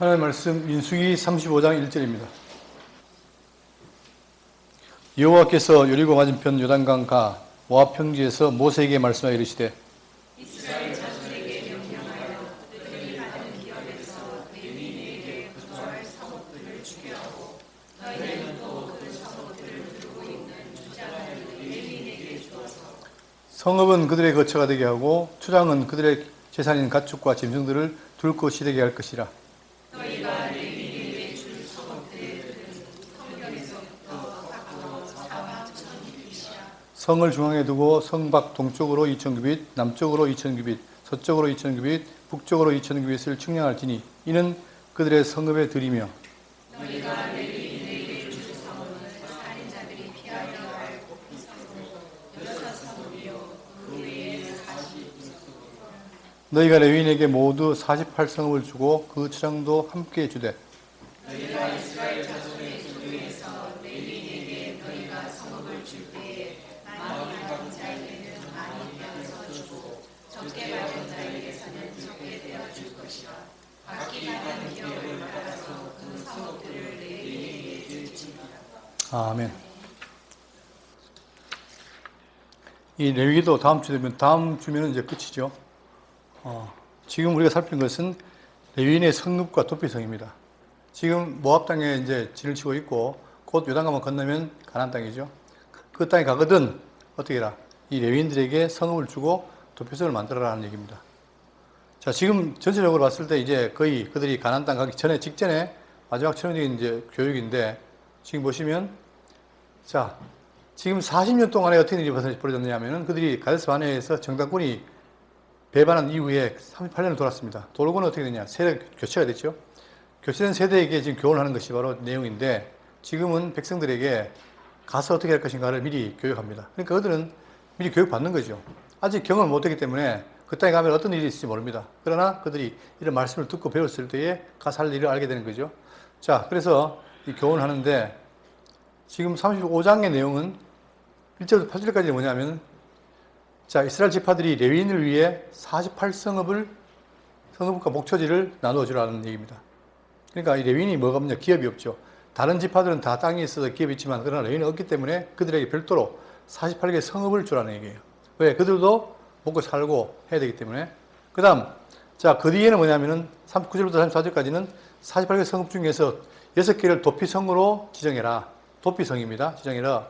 하나님의 말씀 민수기 35장 1절입니다. 여호와께서 여리고 맞은편 요단강 가 모압 평지에서 모세에게 말씀하여 이르시되 이스라엘 자손에게 명령하여 그들이 받은 기업에서 레위인에게 거주할 성읍들을 주게 하고 너희는 또 그 성읍들을 두르고 있는 주장을 레위인에게 주어서 성읍은 그들의 거처가 되게 하고 추장은 그들의 재산인 가축과 짐승들을 둘 곳이 되게 할 것이라. 너희가 레위인에게 줄 성읍들의 들은 성벽에서부터 밖으로 4와 1,000규빗이라. 성을 중앙에 두고 성 밖 동쪽으로 2,000규빗, 남쪽으로 2,000규빗, 서쪽으로 2,000규빗, 북쪽으로 2,000규빗을 측량할지니 이는 그들의 성읍의 들이며 너희가 레위인에게 줄 성읍은 살인자들이 피하려 할 고피 성읍 6성읍이요 그 외에 40. 너희가 레위인에게 모두 48성읍을 주고 그 추장도 함께 주되 너희가 이스라엘 자손의 소유에서 레위인에게 너희가 성읍을 줄 때에 많이 받은 자에게는 많이 빼어서 주고 적게 받은 자에게서는 적게 빼어 줄 것이라. 각기 받은 기업을 따라서 그 성읍들을 레위인에게 줄지니라. 아멘. 이 레위기도 다음 주 되면 다음 주면은 이제 끝이죠. 지금 우리가 살핀 것은 레위인의 성읍과 도피성입니다. 지금 모압 땅에 이제 진을 치고 있고 곧 요단강만 건너면 가나안 땅이죠. 그 땅에 가거든 어떻게 해라? 이 레위인들에게 성읍을 주고 도피성을 만들어라는 얘기입니다. 자, 지금 전체적으로 봤을 때 이제 거의 그들이 가나안 땅 가기 전에 직전에 마지막 천연적인 이제 교육인데 지금 보시면 자, 지금 40년 동안에 어떻게 일이 벌어졌느냐 하면은 그들이 가데스 바네아에서 정당군이 배반한 이후에 38년을 돌았습니다. 돌고는 어떻게 되냐? 세대 교체가 됐죠. 교체된 세대에게 지금 교훈을 하는 것이 바로 내용인데 지금은 백성들에게 가서 어떻게 할 것인가를 미리 교육합니다. 그러니까 그들은 미리 교육받는 거죠. 아직 경험을 못했기 때문에 그 땅에 가면 어떤 일이 있을지 모릅니다. 그러나 그들이 이런 말씀을 듣고 배웠을 때에 가서 할 일을 알게 되는 거죠. 자, 그래서 이 교훈을 하는데 지금 35장의 내용은 1절부터 8절까지 뭐냐면 자, 이스라엘 지파들이 레위인을 위해 48성읍과 목초지를 나누어 주라는 얘기입니다. 그러니까 이 레위인이 뭐가 없냐? 기업이 없죠. 다른 지파들은 다 땅이 있어서 기업이 있지만 그러나 레위인은 없기 때문에 그들에게 별도로 48개의 성읍을 주라는 얘기예요. 왜? 그들도 먹고 살고 해야 되기 때문에. 그 다음, 자, 그 뒤에는 뭐냐면은 39절부터 34절까지는 48개 성읍 중에서 6개를 도피성으로 지정해라. 도피성입니다. 지정해라.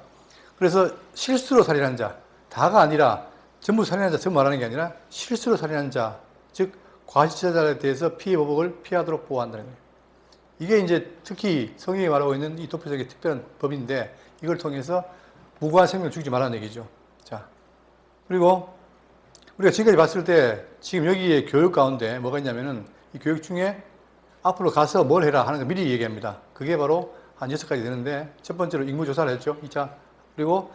그래서 실수로 살인한 자, 다가 아니라 전부 살인한 자, 전부 말하는 게 아니라 실수로 살인한 자, 즉 과실치사자에 대해서 피해 보복을 피하도록 보호한다는 거예요. 이게 이제 특히 성경이 말하고 있는 이 도피성의 특별한 법인데 이걸 통해서 무고한 생명을 죽이지 말라는 얘기죠. 자, 그리고 우리가 지금까지 봤을 때 지금 여기에 교육 가운데 뭐가 있냐면은 이 교육 중에 앞으로 가서 뭘 해라 하는 거 미리 얘기합니다. 그게 바로 한 6가지 되는데 첫 번째로 인구조사를 했죠. 2차. 그리고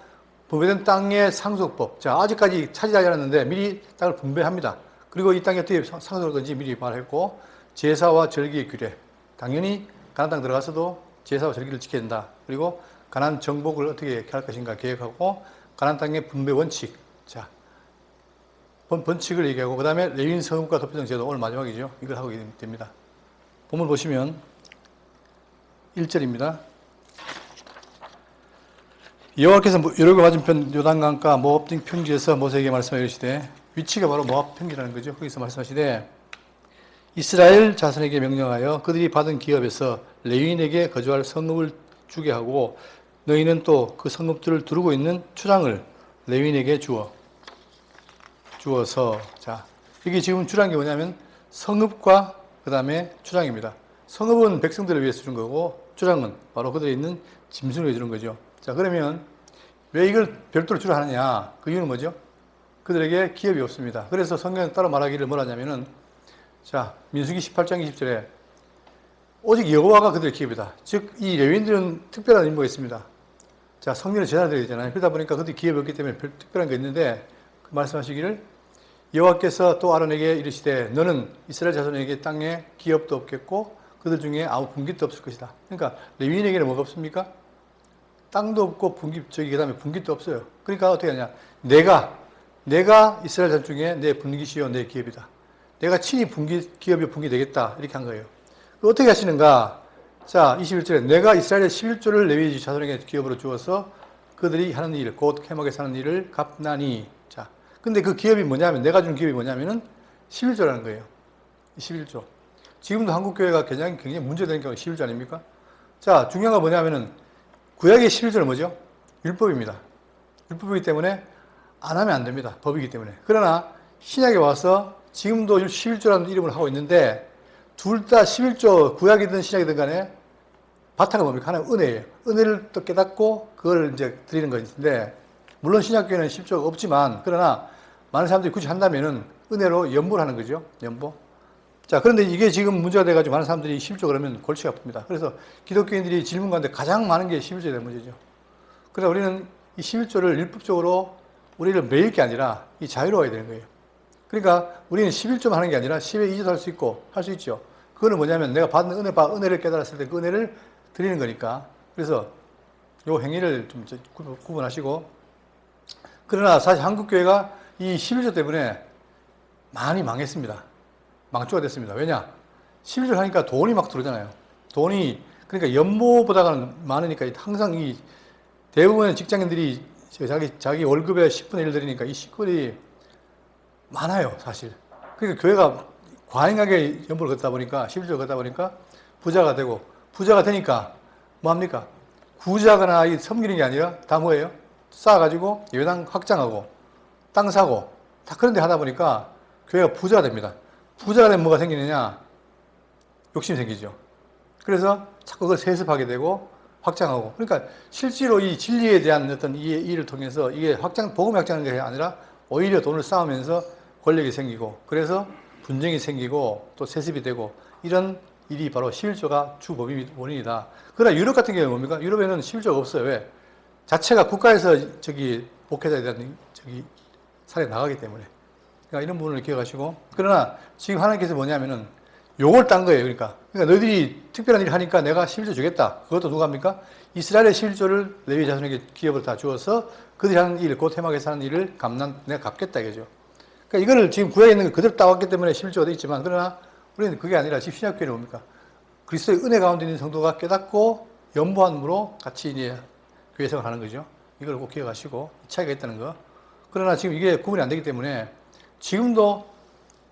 분배된 땅의 상속법. 자, 아직까지 차지하지 않았는데 미리 땅을 분배합니다. 그리고 이 땅이 어떻게 상속할 건지 미리 말했고, 제사와 절기의 규례. 당연히 가나안 땅 들어가서도 제사와 절기를 지켜야 된다. 그리고 가나안 정복을 어떻게 할 것인가 계획하고, 가나안 땅의 분배 원칙. 자, 번칙을 얘기하고, 그 다음에 레위인 성읍과 도피성 제도, 오늘 마지막이죠. 이걸 하고 됩니다. 본문 보시면 1절입니다. 여호와께서 여리고 맞은편 요단강가 모압 평지에서 모세에게 말씀하여 이르시되, 위치가 바로 모압 평지라는 거죠. 거기서 말씀하시되 이스라엘 자손에게 명령하여 그들이 받은 기업에서 레위인에게 거주할 성읍을 주게 하고 너희는 또 그 성읍들을 두르고 있는 추장을 레위인에게 주어서 자, 여기 지금 주란 게 뭐냐면 성읍과 그 다음에 추장입니다. 성읍은 백성들을 위해서 준 거고 추장은 바로 그들에 있는 짐승을 위해 주는 거죠. 자, 그러면 왜 이걸 별도로 주라 하느냐? 그 이유는 뭐죠? 그들에게 기업이 없습니다. 그래서 성경에 따로 말하기를 뭐라 하냐면은 자, 민수기 18장 20절에 오직 여호와가 그들의 기업이다. 즉, 이 레위인들은 특별한 임무가 있습니다. 자, 성전에 제사를 드려야 되잖아요. 그러다 보니까 그들이 기업이 없기 때문에 특별한 게 있는데 그 말씀하시기를 여호와께서 또 아론에게 이르시되 너는 이스라엘 자손에게 땅에 기업도 없겠고 그들 중에 아무 분깃도 없을 것이다. 그러니까 레위인에게는 뭐가 없습니까? 땅도 없고 그다음에 분깃도 없어요. 그러니까 어떻게 하냐? 내가 이스라엘 자손 중에 내 분깃이요 내 기업이다. 내가 친히 기업이 분깃 되겠다 이렇게 한 거예요. 어떻게 하시는가? 자, 21절에 내가 이스라엘의 11조를 레위 자손에게 기업으로 주어서 그들이 하는 일, 곧 해먹에서 하는 일을 갚나니. 자, 근데 그 기업이 뭐냐면, 내가 준 기업이 뭐냐면은 11조라는 거예요. 11조. 지금도 한국교회가 굉장히 문제되는 경우가 11조 아닙니까? 자, 중요한 건 뭐냐면은 구약의 11조는 뭐죠? 율법입니다. 율법이기 때문에 안 하면 안 됩니다. 법이기 때문에. 그러나 신약에 와서 지금도 11조라는 이름을 하고 있는데 둘 다 11조, 구약이든 신약이든 간에 바탕은 뭡니까? 하나는 은혜예요. 은혜를 또 깨닫고 그걸 이제 드리는 것인데, 물론 신약교회는 10조가 없지만, 그러나 많은 사람들이 굳이 한다면은 은혜로 연보를 하는 거죠. 연보. 자, 그런데 이게 지금 문제가 돼가지고 많은 사람들이 11조 그러면 골치가 아픕니다. 그래서 기독교인들이 질문 가운데 가장 많은 게 11조에 대한 문제죠. 그래서 우리는 이 11조를 율법적으로 우리를 매일 게 아니라 이 자유로워야 되는 거예요. 그러니까 우리는 11조만 하는 게 아니라 10에 2조도 할 수 있고 할 수 있죠. 그거는 뭐냐면 내가 받는 은혜를 깨달았을 때 그 은혜를 드리는 거니까. 그래서 요 행위를 좀 구분하시고. 그러나 사실 한국교회가 이 11조 때문에 많이 망했습니다. 망조가 됐습니다. 왜냐? 11조 하니까 돈이 막 들어오잖아요. 돈이, 그러니까 연보보다는 많으니까 항상 이 대부분의 직장인들이 자기 월급의 10분의 1 드리니까 이 식구들이 많아요, 사실. 그러니까 교회가 과잉하게 연보를 걷다 보니까, 11조를 걷다 보니까 부자가 되고, 부자가 되니까 뭐합니까? 구자거나 섬기는 게 아니라 다 뭐예요? 쌓아가지고 예배당 확장하고, 땅 사고, 다 그런 데 하다 보니까 교회가 부자가 됩니다. 부자가 되면 뭐가 생기느냐? 욕심이 생기죠. 그래서 자꾸 그걸 세습하게 되고, 확장하고. 그러니까 실제로 이 진리에 대한 어떤 이 일을 통해서 이게 복음이 확장하는 게 아니라 오히려 돈을 쌓으면서 권력이 생기고, 그래서 분쟁이 생기고, 또 세습이 되고, 이런 일이 바로 11조가 주 원인이다. 그러나 유럽 같은 경우는 뭡니까? 유럽에는 11조가 없어요. 왜? 자체가 국가에서 목회자에 대한 사례 나가기 때문에. 그러니까 이런 부분을 기억하시고. 그러나 지금 하나님께서 뭐냐면은 요걸 딴 거예요. 그러니까 너희들이 특별한 일을 하니까 내가 11조 주겠다. 그것도 누가 합니까? 이스라엘의 11조를 레위 자손에게 기업을 다 주어서 그들이 하는 일, 곧 해막에서 하는 일을 내가 갚겠다 이거죠. 그러니까 이거를 지금 구약에 있는 거 그대로 따왔기 때문에 11조가 돼 있지만, 그러나 우리는 그게 아니라 지금 신약교회는 뭡니까? 그리스도의 은혜 가운데 있는 성도가 깨닫고 연보함으로 같이 이제 교회 생활하는 거죠. 이걸 꼭 기억하시고 차이가 있다는 거. 그러나 지금 이게 구분이 안 되기 때문에 지금도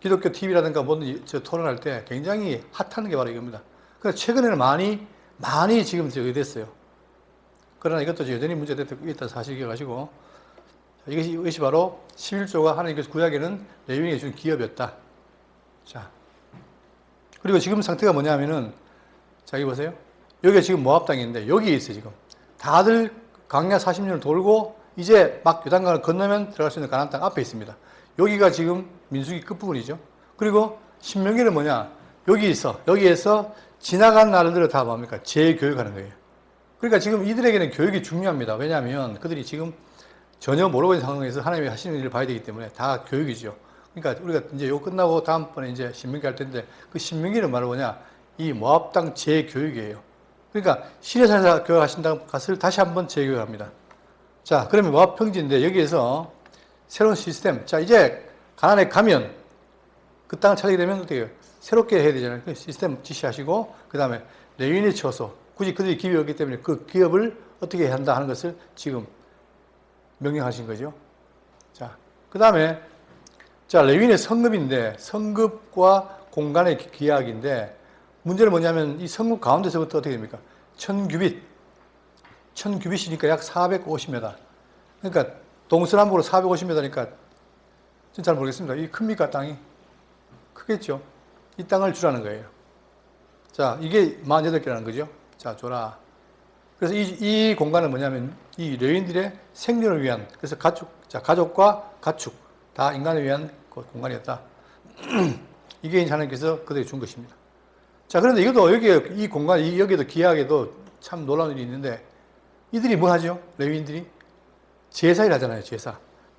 기독교 TV라든가 뭐든 토론할 때 굉장히 핫한 게 바로 이겁니다. 그래서 최근에는 많이 지금 됐어요. 그러나 이것도 여전히 문제가 있다는 사실 기억하시고, 이것이 바로 11조가 하나님께서 구약에는 레위인에게 준 기업이었다. 자, 그리고 지금 상태가 뭐냐면은, 자, 여기 보세요. 여기가 지금 모압 땅인데 여기에 있어요, 지금. 다들 광야 40년을 돌고 이제 막 요단강을 건너면 들어갈 수 있는 가나안 땅 앞에 있습니다. 여기가 지금 민수기 끝부분이죠. 그리고 신명기는 뭐냐? 여기에서 지나간 나라들을 다 뭡니까? 재교육하는 거예요. 그러니까 지금 이들에게는 교육이 중요합니다. 왜냐하면 그들이 지금 전혀 모르고 있는 상황에서 하나님이 하시는 일을 봐야 되기 때문에 다 교육이죠. 그러니까 우리가 이제 이거 끝나고 다음번에 이제 신명기 할 텐데, 그 신명기는 바로 뭐냐? 이 모압 땅 재교육이에요. 그러니까 시내산에서 교육하신다는 것을 다시 한번 재교육합니다. 자, 그러면 모압 평지인데 여기에서 새로운 시스템. 자, 이제 가나안에 가면 그 땅을 차지게 되면 어떻게 해요? 새롭게 해야 되잖아요. 그 시스템 지시하시고, 그 다음에 레위인에 쳐서 굳이 그들이 기업이 없기 때문에 그 기업을 어떻게 해야 한다 하는 것을 지금 명령하신 거죠. 자, 그 다음에 자, 레위인의 성읍인데 성읍과 공간의 기약인데, 문제는 뭐냐면 이 성읍 가운데서부터 어떻게 됩니까? 1000규빗. 1000규빗이니까 약 450m. 그러니까 동서남북으로 450m니까 잘 모르겠습니다. 이 큽니까, 땅이? 크겠죠. 이 땅을 주라는 거예요. 자, 이게 48개라는 거죠. 자, 줘라. 그래서 이 공간은 뭐냐면 이 레위인들의 생존을 위한, 그래서 가족과 가축 다 인간을 위한 공간이었다. 이게 하나님께서 그들에게 준 것입니다. 자, 그런데 이것도 이 공간, 여기에도 기하에도 참 놀라운 일이 있는데, 이들이 뭐 하죠? 레위인들이 제사를 하잖아요.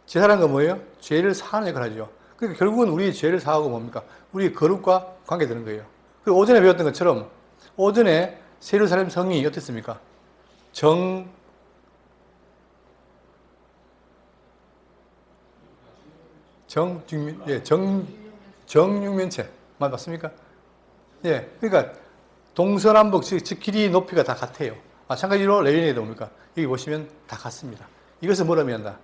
제사라는 건 뭐예요? 죄를 사하는 역할을 하죠. 그러니까 결국은 우리의 죄를 사하고 뭡니까? 우리의 거룩과 관계되는 거예요. 그리고 오전에 배웠던 것처럼 오전에 예루살렘 성이 어땠습니까? 정육면체 맞습니까? 예, 그러니까 동서남북, 즉 길이 높이가 다 같아요. 마찬가지로 레위인에도 뭡니까? 여기 보시면 다 같습니다. 이것은 뭐라 의미한다?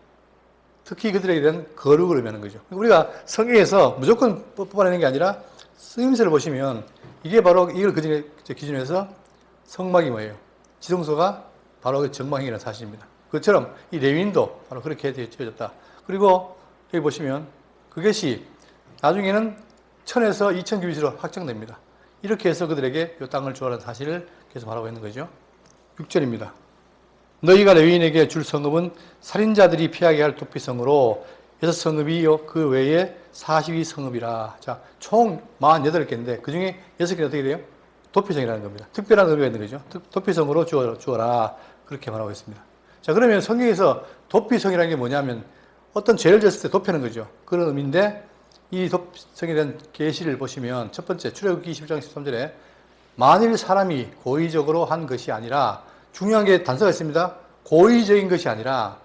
특히 그들에게 대한 거룩을 의미하는 거죠. 우리가 성경에서 무조건 뽑아내는 게 아니라 쓰임새를 보시면 이게 바로 이걸 기준으로 해서 성막이 뭐예요? 지성소가 바로 그 정방이라는 사실입니다. 그것처럼 이 레위인도 바로 그렇게 지어졌다. 그리고 여기 보시면 그것이 나중에는 1000에서 2000 규빗으로 확정됩니다. 이렇게 해서 그들에게 이 땅을 주라는 사실을 계속 말하고 있는 거죠. 6절입니다. 너희가 레위인에게 줄 성읍은 살인자들이 피하게 할 도피성으로 6성읍이요 그 외에 42성읍이라. 자, 총 48개인데 그 중에 6개는 어떻게 돼요? 도피성이라는 겁니다. 특별한 의미가 있는 거죠. 도피성으로 주어라. 그렇게 말하고 있습니다. 자, 그러면 성경에서 도피성이라는 게 뭐냐면 어떤 죄를 지었을 때 도피하는 거죠. 그런 의미인데 이 도피성에 대한 계시를 보시면 첫 번째 출애굽기 20장 13절에 만일 사람이 고의적으로 한 것이 아니라 중요한 게 단서가 있습니다. 고의적인 것이 아니라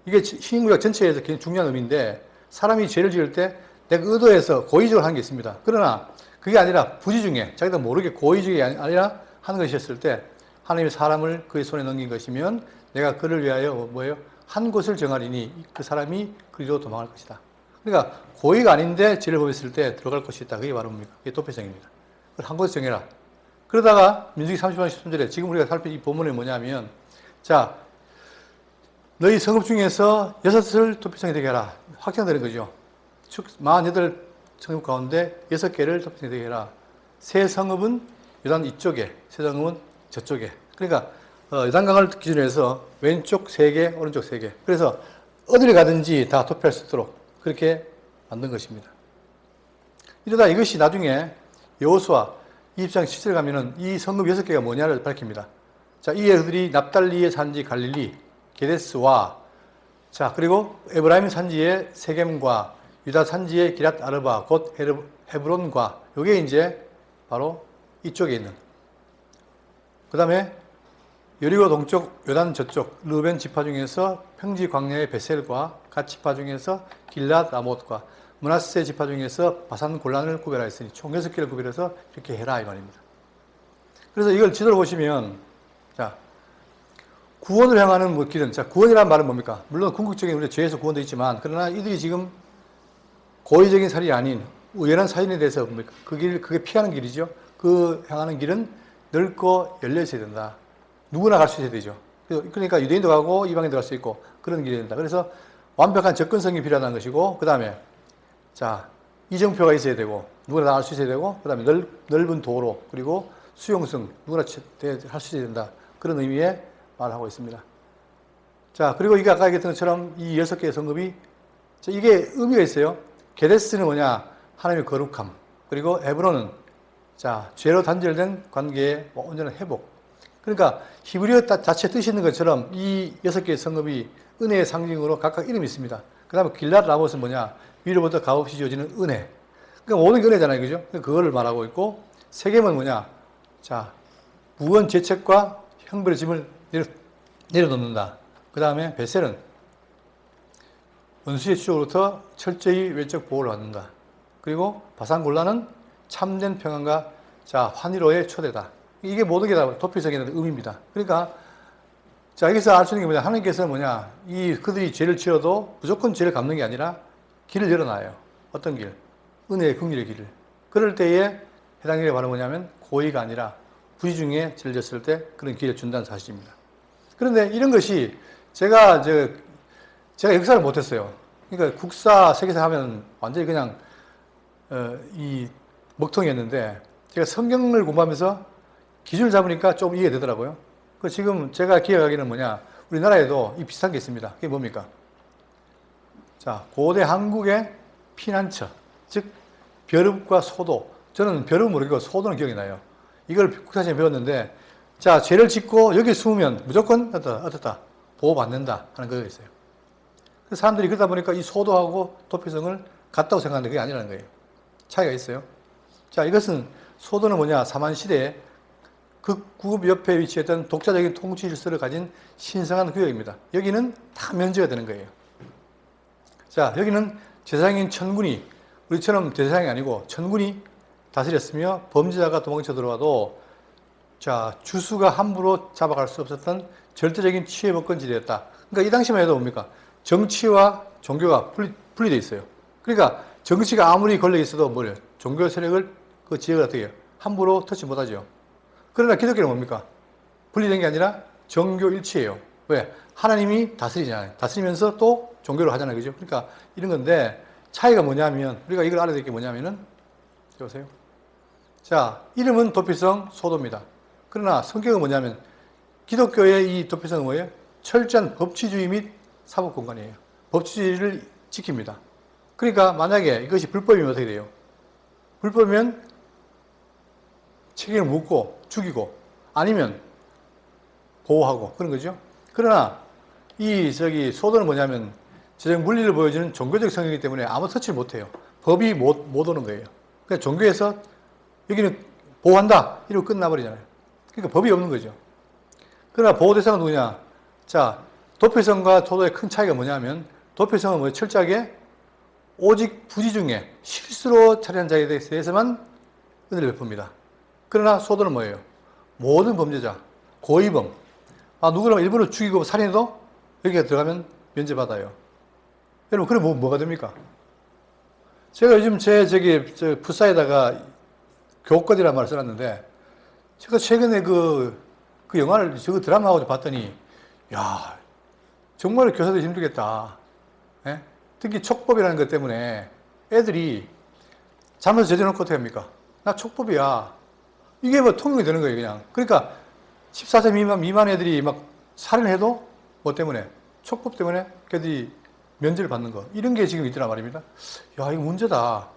이게 신구약 전체에서 굉장히 중요한 의미인데 사람이 죄를 지을 때 내가 의도해서 고의적으로 한 게 있습니다. 그러나 그게 아니라 부지 중에 자기도 모르게 고의적이 아니라 하는 것이었을 때 하나님이 사람을 그의 손에 넘긴 것이면 내가 그를 위하여 뭐예요? 한 곳을 정하리니 그 사람이 그리로 도망할 것이다. 그러니까 고의가 아닌데 죄를 범했을 때 들어갈 것이 있다. 그게 바로 뭡니까? 그게 도피성입니다. 그걸 한 곳에 정해라. 그러다가 민수기 30장 13절에 지금 우리가 살필 이 본문이 뭐냐면 자 너희 성읍 중에서 6을 도피성이 되게 해라. 확정되는 거죠. 48 성읍 가운데 6개를 도피성이 되게 해라. 세 성읍은 요단 이쪽에, 세 성읍은 저쪽에. 그러니까 요단강을 기준으로 해서 왼쪽 3개, 오른쪽 3개. 그래서 어디를 가든지 다 도피할 수 있도록 그렇게 만든 것입니다. 이러다 이것이 나중에 여호수아 20장 7절 가면은 이 성읍 6개가 뭐냐를 밝힙니다. 자, 이 애들이 납달리의 산지 갈릴리, 게데스와 자, 그리고 에브라임 산지의 세겜과 유다 산지의 기랏 아르바, 곧 헤브론과 요게 이제 바로 이쪽에 있는. 그다음에 여리고 동쪽 요단 저쪽 르벤 지파 중에서 평지 광야의 베셀과 갓 지파 중에서 길랏 라못과 므낫세 지파 중에서 바산 골란을 구별하였으니 총 6개를 구별해서 이렇게 해라 이 말입니다. 그래서 이걸 지도를 보시면 자 구원을 향하는 길은 자 구원이라는 말은 뭡니까? 물론 궁극적인 우리 죄에서 구원도 있지만 그러나 이들이 지금 고의적인 살인이 아닌 우연한 살인에 대해서 뭡니까? 그게 피하는 길이죠. 그 향하는 길은 넓고 열려 있어야 된다. 누구나 갈 수 있어야 되죠. 그러니까 유대인도 가고 이방인도 갈 수 있고 그런 길이 된다. 그래서 완벽한 접근성이 필요하다는 것이고 그 다음에 자 이정표가 있어야 되고 누구나 다 알 수 있어야 되고 그 다음에 넓은 도로 그리고 수용성 누구나 할 수 있어야 된다. 그런 의미의 말을 하고 있습니다. 자 그리고 이게 아까 얘기했던 것처럼 이 6개의 성읍이 이게 의미가 있어요. 게데스는 뭐냐? 하나님의 거룩함. 그리고 헤브론은 자 죄로 단절된 관계의 온전한 회복. 그러니까 히브리어 자체 뜻이 있는 것처럼 이 6개의 성읍이 은혜의 상징으로 각각 이름이 있습니다. 그 다음에 길랏 라못은 뭐냐? 위로부터 값없이 주어지는 은혜. 그러니까 모든 게 은혜잖아요. 그죠? 그거를 말하고 있고, 세겜은 뭐냐? 자, 무언 죄책과 형벌의 짐을 내려놓는다. 그 다음에 베셀은 원수의 추적으로부터 철저히 외적 보호를 받는다. 그리고 바산 골란은 참된 평안과 자, 환희로의 초대다. 이게 모든 게 다 도피성의 의미입니다. 그러니까 자, 여기서 알 수 있는 게 뭐냐? 하나님께서는 뭐냐? 그들이 죄를 지어도 무조건 죄를 갚는 게 아니라 길을 열어놔요. 어떤 길? 은혜의 긍휼의 길을. 그럴 때에 해당 길이 바로 뭐냐면 고의가 아니라 부지 중에 죄를 졌을 때 그런 길을 준다는 사실입니다. 그런데 이런 것이 제가 역사를 못했어요. 그러니까 국사, 세계사 하면 완전히 그냥 이 먹통이었는데 제가 성경을 공부하면서 기준을 잡으니까 좀 이해가 되더라고요. 지금 제가 기억하기는 뭐냐, 우리나라에도 이 비슷한 게 있습니다. 그게 뭡니까? 자, 고대 한국의 피난처, 즉 벼룩과 소도. 저는 벼룩은 모르겠고 소도는 기억이 나요. 이걸 국사시험에 배웠는데, 자, 죄를 짓고 여기 숨으면 무조건 어떻다 보호받는다 하는 거가 있어요. 그래서 사람들이 그러다 보니까 이 소도하고 도피성을 같다고 생각하는데 그게 아니라는 거예요. 차이가 있어요. 자, 이것은 소도는 뭐냐, 사만시대에 극구급 옆에 위치했던 독자적인 통치 질서를 가진 신성한 구역입니다. 여기는 다 면제가 되는 거예요. 자, 여기는 제사장인 천군이, 우리처럼 제사장이 아니고 천군이 다스렸으며 범죄자가 도망쳐 들어와도 자, 주수가 함부로 잡아갈 수 없었던 절대적인 치유의 법권지대였다. 그러니까 이 당시만 해도 뭡니까? 정치와 종교가 분리되어 있어요. 그러니까 정치가 아무리 권력이 있어도 뭐래요? 종교 세력을 그 지역을 어떻게 해요? 함부로 터치 못하죠. 그러나 기독교는 뭡니까? 분리된 게 아니라 정교 일치예요. 왜? 하나님이 다스리잖아요. 다스리면서 또 종교를 하잖아요. 그죠? 그러니까 이런 건데 차이가 뭐냐면 우리가 이걸 알아야 될 게 뭐냐면은 보세요. 자, 이름은 도피성 소도입니다. 그러나 성격은 뭐냐면 기독교의 이 도피성은 뭐예요? 철저한 법치주의 및 사법공간이에요. 법치주의를 지킵니다. 그러니까 만약에 이것이 불법이면 어떻게 돼요? 불법이면 책임을 묻고 죽이고 아니면 보호하고 그런 거죠. 그러나 이 소도는 뭐냐면 제적 물리를 보여주는 종교적 성격이기 때문에 아무 터치를 못해요. 법이 못 오는 거예요. 그러니까 종교에서 여기는 보호한다 이러고 끝나버리잖아요. 그러니까 법이 없는 거죠. 그러나 보호 대상은 누구냐? 자, 도피성과 소도의 큰 차이가 뭐냐면 도피성은 뭐 철저하게 오직 부지 중에 실수로 처리한 자에 대해서만 은혜를 베풉니다. 그러나 소도는 뭐예요? 모든 범죄자, 고의범, 누구를 일부러 죽이고 살인해도 여기가 들어가면 면제받아요. 여러분, 그럼 뭐가 됩니까? 제가 요즘 저 풋사에다가 교권이라는 말을 써놨는데, 제가 최근에 그 영화를, 저 드라마하고 봤더니, 야, 정말 교사들이 힘들겠다. 예? 특히 촉법이라는 것 때문에 애들이 잠에서 제대놓고 어떻게 합니까? 나 촉법이야. 이게 뭐 통용이 되는 거예요, 그냥. 그러니까 14세 미만 애들이 막 살인해도 뭐 때문에? 촉법 때문에 걔들이 면제를 받는 거. 이런 게 지금 있더란 말입니다. 야, 이거 문제다.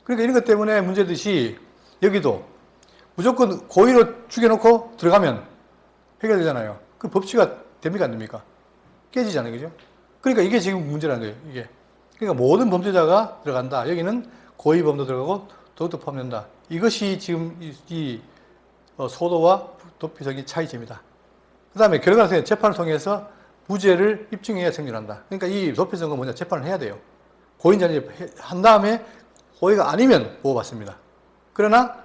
그러니까 이런 것 때문에 문제듯이 여기도 무조건 고의로 죽여놓고 들어가면 해결되잖아요. 그 법치가 됩니까, 안 됩니까? 깨지잖아요, 그죠? 그러니까 이게 지금 문제라는 거예요, 이게. 그러니까 모든 범죄자가 들어간다. 여기는 고의범도 들어가고 도덕도 포함된다. 이것이 지금 이 소도와 도피성의 차이점이다. 그 다음에 결과는 재판을 통해서 무죄를 입증해야 생겨난다. 그러니까 이 도피성은 뭐냐? 재판을 해야 돼요. 고의인자를 한 다음에 고의가 아니면 보호받습니다. 그러나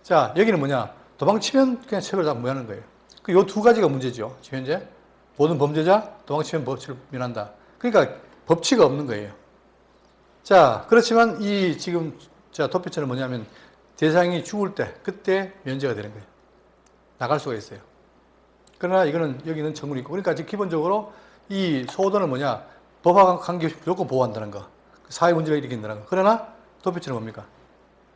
자, 여기는 뭐냐? 도망치면 그냥 처벌 다 무효하는 거예요. 요 두 가지가 문제죠. 지금 현재 모든 범죄자 도망치면 법치를 면한다. 그러니까 법치가 없는 거예요. 자, 그렇지만 이 지금 도피처는 뭐냐면 대상이 죽을 때 그때 면제가 되는 거예요. 나갈 수가 있어요. 그러나 여기는 청문이 있고 그러니까 기본적으로 이 소도는 뭐냐? 법과 관계없이 무조건 보호한다는 거. 사회 문제가 일으킨다는 거. 그러나 도피처는 뭡니까?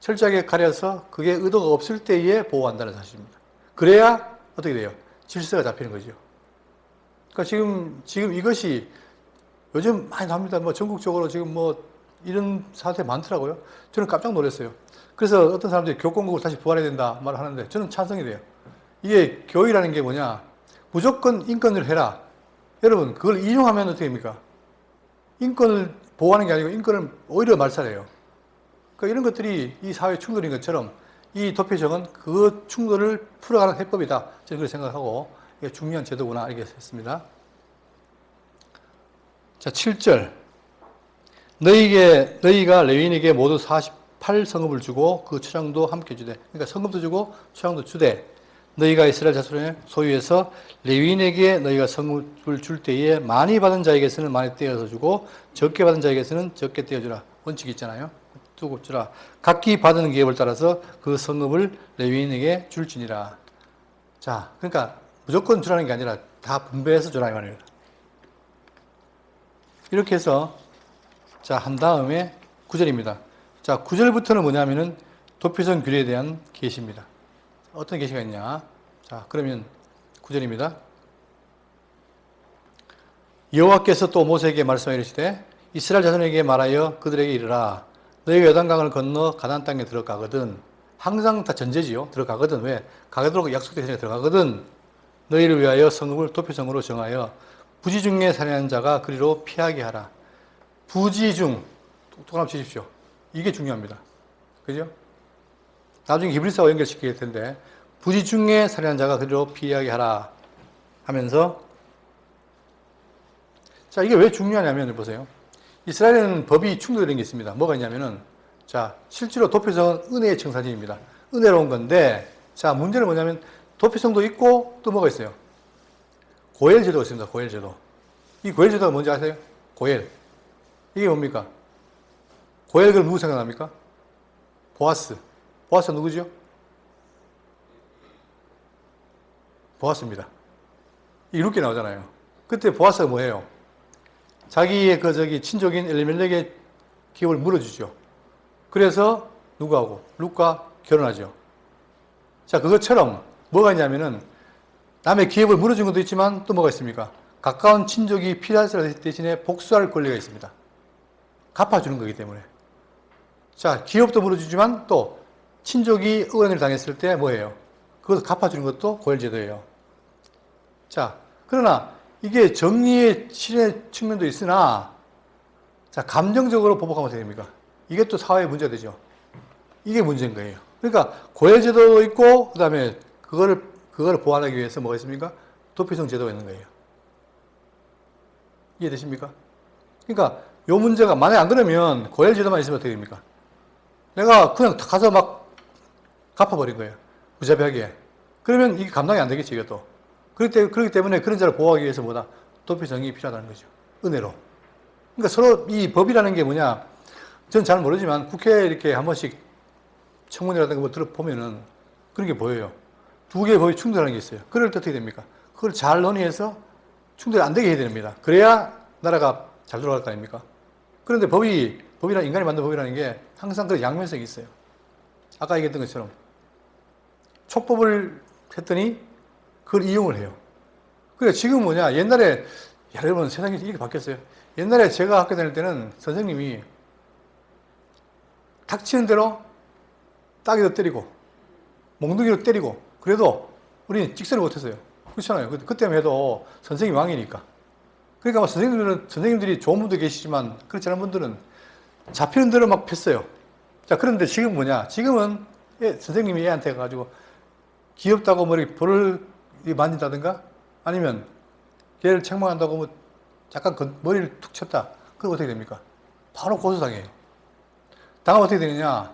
철저하게 가려서 그게 의도가 없을 때에 보호한다는 사실입니다. 그래야 어떻게 돼요? 질서가 잡히는 거죠. 그러니까 지금 이것이 요즘 많이 나옵니다. 뭐 전국적으로 지금 뭐 이런 사태 많더라고요. 저는 깜짝 놀랐어요. 그래서 어떤 사람들이 교권국을 다시 부활해야 된다 말을 하는데 저는 찬성이 돼요. 이게 교회라는 게 뭐냐? 무조건 인권을 해라. 여러분, 그걸 인용하면 어떻게 됩니까? 인권을 보호하는 게 아니고 인권을 오히려 말살해요. 그러니까 이런 것들이 이 사회 충돌인 것처럼 이 도피성은 그 충돌을 풀어가는 해법이다. 저는 그렇게 생각하고 이게 중요한 제도구나 이렇게 했습니다. 자, 7절. 너희가 레위인에게 모두 48성읍을 주고 그 초장도 함께 주되. 그러니까 성읍도 주고 초장도 주되. 너희가 이스라엘 자손의 소유에서 레위인에게 너희가 성읍을 줄 때에 많이 받은 자에게서는 많이 떼어서 주고 적게 받은 자에게서는 적게 떼어주라. 원칙이 있잖아요. 두고 주라. 각기 받은 기업을 따라서 그 성읍을 레위인에게 줄지니라. 자, 그러니까 무조건 주라는 게 아니라 다 분배해서 주라 이 말이에요. 이렇게 해서 자, 한 다음에 9절입니다. 자, 9절부터는 뭐냐면은 도피성 규례에 대한 계시입니다. 어떤 계시가 있냐? 자, 그러면 9절입니다. 여호와께서 또 모세에게 말씀하여 이르시되 이스라엘 자손에게 말하여 그들에게 이르라. 너희가 요단강을 건너 가나안 땅에 들어가거든. 항상 다 전제지요. 들어가거든. 왜? 가도록 약속된 전에 들어가거든. 너희를 위하여 성읍을 도피성으로 정하여 부지 중에 살인한 자가 그리로 피하게 하라. 부지 중, 똑똑한 한번 치십시오. 이게 중요합니다. 그죠? 나중에 히브리서와 연결시킬 텐데, 부지 중에 살인한 자가 그리로 피하게 하라 하면서, 자, 이게 왜 중요하냐면, 보세요. 이스라엘에는 법이 충돌되는 게 있습니다. 뭐가 있냐면은, 자, 실제로 도피성은 은혜의 청사진입니다. 은혜로운 건데, 자, 문제는 뭐냐면 도피성도 있고 또 뭐가 있어요? 고엘제도가 있습니다. 고엘제도. 이 고엘제도가 뭔지 아세요? 고엘. 이게 뭡니까? 고엘 그럼 누구 생각납니까? 보아스. 보아스 누구죠? 보아스입니다. 이렇게 나오잖아요. 그때 보아스가 뭐예요? 자기의 친족인 엘리멜렉의 기업을 물어주죠. 그래서 누구하고? 룻과 결혼하죠. 자, 그것처럼 뭐가 있냐면은 남의 기업을 물어준 것도 있지만 또 뭐가 있습니까? 가까운 친족이 필요할 대신에 복수할 권리가 있습니다. 갚아주는 거기 때문에. 자, 기업도 물어주지만 또 친족이 억울한 일을 당했을 때 뭐예요? 그것을 갚아주는 것도 고엘제도예요. 자, 그러나 이게 정의의 실현의 측면도 있으나, 자, 감정적으로 보복하면 어떻게 됩니까? 이게 또 사회의 문제가 되죠. 이게 문제인 거예요. 그러니까 고엘제도도 있고, 그 다음에 그거를 보완하기 위해서 뭐가 있습니까? 도피성 제도가 있는 거예요. 이해되십니까? 그러니까 요 문제가 만약에 안 그러면 고엘제도만 있으면 어떻게 됩니까? 내가 그냥 가서 막 갚아버린 거예요. 무자비하게. 그러면 이게 감당이 안 되겠지, 이것도. 그렇기 때문에 그런 자를 보호하기 위해서 뭐다? 도피성이 필요하다는 거죠. 은혜로. 그러니까 서로 이 법이라는 게 뭐냐? 전 잘 모르지만 국회에 이렇게 한 번씩 청문회라든가 뭐 들어보면은 그런 게 보여요. 두 개의 법이 충돌하는 게 있어요. 그럴 때 어떻게 됩니까? 그걸 잘 논의해서 충돌이 안 되게 해야 됩니다. 그래야 나라가 잘 돌아갈 거 아닙니까? 그런데 인간이 만든 법이라는 게 항상 그 양면성이 있어요. 아까 얘기했던 것처럼. 촉법을 했더니 그걸 이용을 해요. 그러니까 지금 뭐냐, 옛날에, 여러분 세상이 이렇게 바뀌었어요. 옛날에 제가 학교 다닐 때는 선생님이 닥치는 대로 따귀도 때리고, 몽둥이로 때리고, 그래도 우리는 직설을 못했어요. 그렇잖아요. 그때만 해도 선생님이 왕이니까. 그러니까 선생님들이 좋은 분도 계시지만, 그렇지 않은 분들은 잡히는 대로 막 폈어요. 자, 그런데 지금 뭐냐, 지금은 선생님이 애한테 가가지고 귀엽다고 볼을 만진다든가 아니면 걔를 책망한다고 뭐 약간 머리를 툭 쳤다. 그럼 어떻게 됩니까? 바로 고소당해요. 당하면 어떻게 되느냐?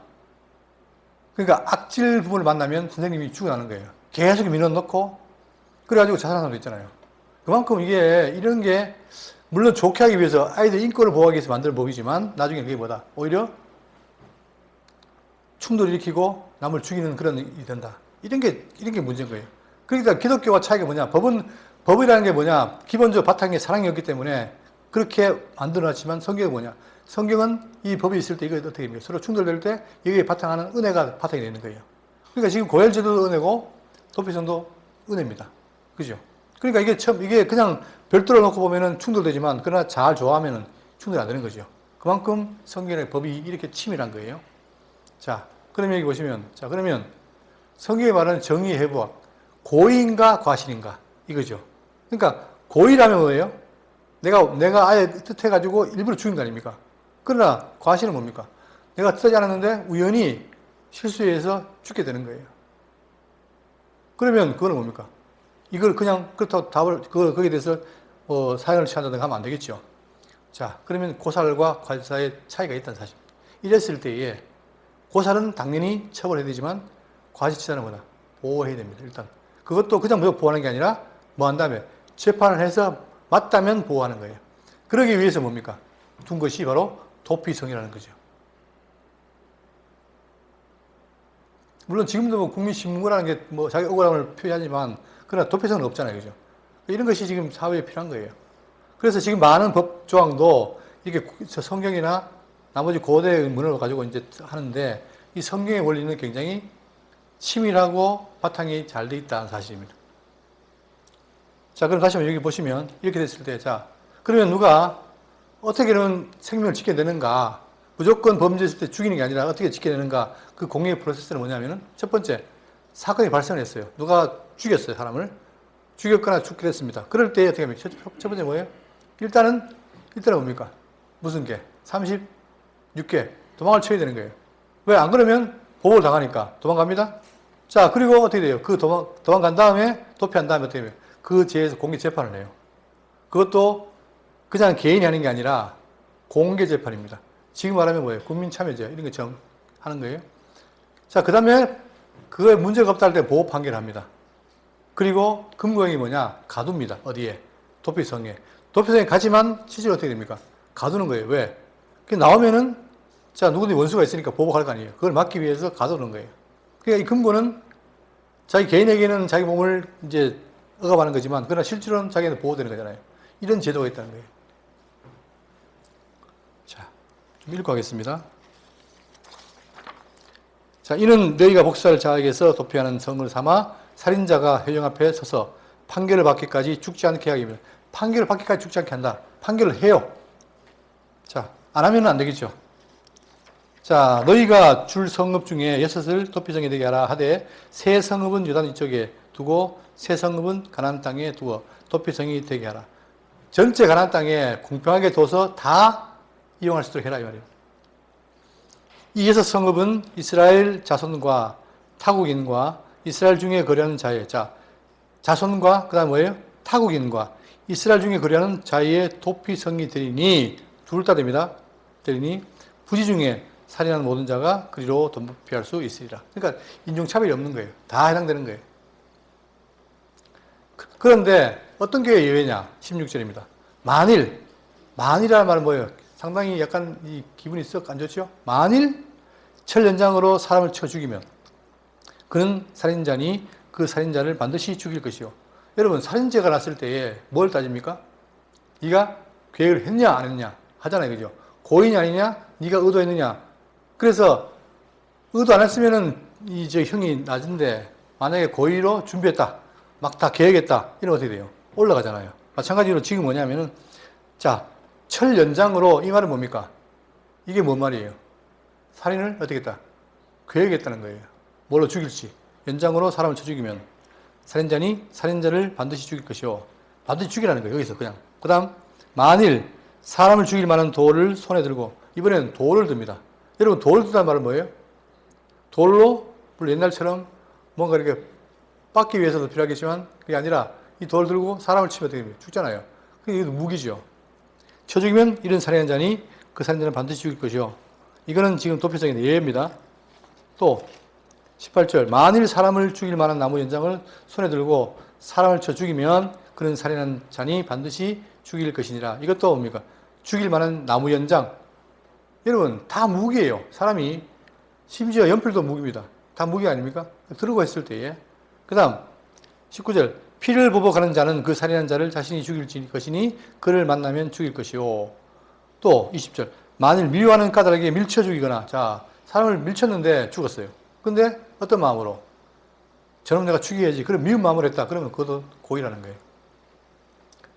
그러니까 악질 부분을 만나면 선생님이 죽어나는 거예요. 계속 밀어넣고 그래가지고 자살하는 사람도 있잖아요. 그만큼 이런 게 물론 좋게 하기 위해서 아이들 인권을 보호하기 위해서 만든 법이지만 나중에 그게 뭐다? 오히려 충돌을 일으키고 남을 죽이는 그런 일이 된다. 이런 게 문제인 거예요. 그러니까 기독교와 차이가 뭐냐? 법이라는 게 뭐냐? 기본적으로 바탕에 사랑이 없기 때문에 그렇게 만들어놨지만 성경은 뭐냐? 성경은 이 법이 있을 때 이거 어떻게 됩니까? 서로 충돌될 때 여기에 바탕하는 은혜가 바탕이 되는 거예요. 그러니까 지금 고엘제도도 은혜고 도피성도 은혜입니다. 그죠? 그러니까 이게 그냥 별도로 놓고 보면은 충돌되지만 그러나 잘 조화하면은 충돌이 안 되는 거죠. 그만큼 성경의 법이 이렇게 치밀한 거예요. 자, 그러면 여기 보시면, 자, 그러면 성경이 말하는 정의의 해부학, 고의인가 과실인가 이거죠. 그러니까 고의라면 뭐예요? 내가 아예 뜻해가지고 일부러 죽인 거 아닙니까? 그러나 과실은 뭡니까? 내가 뜻하지 않았는데 우연히 실수해서 죽게 되는 거예요. 그러면 그거는 뭡니까? 이걸 그냥 그렇다고 거기에 대해서 사형을 취한다든가 하면 안 되겠죠. 자, 그러면 고살과 과실사의 차이가 있다는 사실입니다. 이랬을 때에 고살은 당연히 처벌해야 되지만 과실치사는 뭐다? 보호해야 됩니다. 일단 그것도 그냥 무조건 보호하는 게 아니라 뭐 한 다음에 재판을 해서 맞다면 보호하는 거예요. 그러기 위해서 뭡니까? 둔 것이 바로 도피성이라는 거죠. 물론 지금도 뭐 국민신문고라는 게 뭐 자기 억울함을 표현하지만 그러나 도피성은 없잖아요. 그죠? 이런 것이 지금 사회에 필요한 거예요. 그래서 지금 많은 법 조항도 이렇게 성경이나 나머지 고대 문헌을 가지고 이제 하는데 이 성경의 원리는 굉장히 치밀하고 바탕이 잘 돼 있다는 사실입니다. 자, 그럼 다시 한번 여기 보시면 이렇게 됐을 때, 자, 그러면 누가 어떻게 그러면 생명을 지켜내는가? 무조건 범죄했을 때 죽이는 게 아니라 어떻게 지켜내는가? 그 공의 프로세스는 뭐냐면은 첫 번째, 사건이 발생했어요. 누가 죽였어요, 사람을. 죽였거나 죽게 됐습니다. 그럴 때 어떻게 합니까? 첫 번째 뭐예요? 일단은 뭡니까? 무슨 개? 36개. 도망을 쳐야 되는 거예요. 왜? 안 그러면 보복을 당하니까 도망갑니다. 자, 그리고 어떻게 돼요? 그 도망간 다음에, 도피한 다음에 어떻게 해요? 그 죄에서 공개 재판을 해요. 그것도 그냥 개인이 하는 게 아니라 공개 재판입니다. 지금 말하면 뭐예요? 국민참여제 이런 것처럼 하는 거예요. 자, 그 다음에 그거에 문제가 없다 할 때 보호 판결을 합니다. 그리고 금고형이 뭐냐? 가두입니다. 어디에? 도피성에. 도피성에 가지만 실제로 어떻게 됩니까? 가두는 거예요. 왜? 그 나오면은 자, 누구든지 원수가 있으니까 보복할 거 아니에요. 그걸 막기 위해서 가두는 거예요. 그러니까 이 금고는 자기 개인에게는 자기 몸을 이제 억압하는 거지만 그러나 실제로는 자기한테 보호되는 거잖아요. 이런 제도가 있다는 거예요. 자, 좀 읽고 하겠습니다. 자, 이는 너희가 복수할 자에게서 도피하는 성을 삼아 살인자가 회령 앞에 서서 판결을 받기까지 죽지 않게 하기 위해 판결을 받기까지 죽지 않게 한다. 판결을 해요. 자, 안 하면 안 되겠죠. 자, 너희가 줄 성읍 중에 6을 도피성에 되게 하라 하되 세 성읍은 요단 이쪽에 두고 세 성읍은 가나안 땅에 두어 도피성이 되게 하라. 전체 가나안 땅에 공평하게 둬서 다 이용할 수 있도록 해라 이 말이에요. 이 6성읍은 이스라엘 자손과 타국인과 이스라엘 중에 거류하는 자의 자손과 그다음 뭐예요? 타국인과 이스라엘 중에 거류하는 자의 도피성이 되리니 둘 다 됩니다. 되리니 부지 중에 살인하는 모든 자가 그리로 도피할 수 있으리라. 그러니까 인종차별이 없는 거예요. 다 해당되는 거예요. 그런데 어떤 게 예외냐? 16절입니다. 만일이라는 말은 뭐예요? 상당히 약간 이 기분이 썩 안 좋죠? 만일 철연장으로 사람을 쳐 죽이면 그는 살인자니 그 살인자를 반드시 죽일 것이요. 여러분 살인죄가 났을 때에 뭘 따집니까? 네가 계획을 했냐 안 했냐 하잖아요. 그죠? 고의냐 아니냐? 네가 의도했느냐? 그래서 의도 안 했으면은 이 형이 낮은데 만약에 고의로 준비했다. 막 다 계획했다. 이러면 어떻게 돼요? 올라가잖아요. 마찬가지로 지금 뭐냐면은 자, 철연장으로 이 말은 뭡니까? 이게 뭔 말이에요? 살인을 어떻게 했다? 계획했다는 거예요. 뭘로 죽일지. 연장으로 사람을 쳐 죽이면 살인자니 살인자를 반드시 죽일 것이요. 반드시 죽이라는 거예요. 여기서 그냥. 그 다음 만일 사람을 죽일 만한 돌을 손에 들고 이번에는 돌을 듭니다. 여러분 돌을 든다는 말은 뭐예요? 돌로 물론 옛날처럼 뭔가 이렇게 빻기 위해서도 필요하겠지만 그게 아니라 이 돌을 들고 사람을 치면 어떻게 됩니까? 죽잖아요. 이게 무기죠. 쳐 죽이면 이런 살인한 자니 그 살인자는 반드시 죽일 것이요. 이거는 지금 도피성의 예입니다. 또 18절 만일 사람을 죽일 만한 나무 연장을 손에 들고 사람을 쳐 죽이면 그런 살인한 자니 반드시 죽일 것이니라. 이것도 뭡니까? 죽일 만한 나무 연장. 여러분 다 무기예요. 사람이 심지어 연필도 무기입니다. 다 무기 아닙니까? 들고 했을 때에. 그 다음 19절 피를 보복하는 자는 그 살인한 자를 자신이 죽일 것이니 그를 만나면 죽일 것이요. 또 20절 만일 미워하는 까닭에 밀쳐 죽이거나 자 사람을 밀쳤는데 죽었어요. 근데 어떤 마음으로? 저놈 내가 죽여야지. 그럼 미운 마음으로 했다. 그러면 그것도 고의라는 거예요.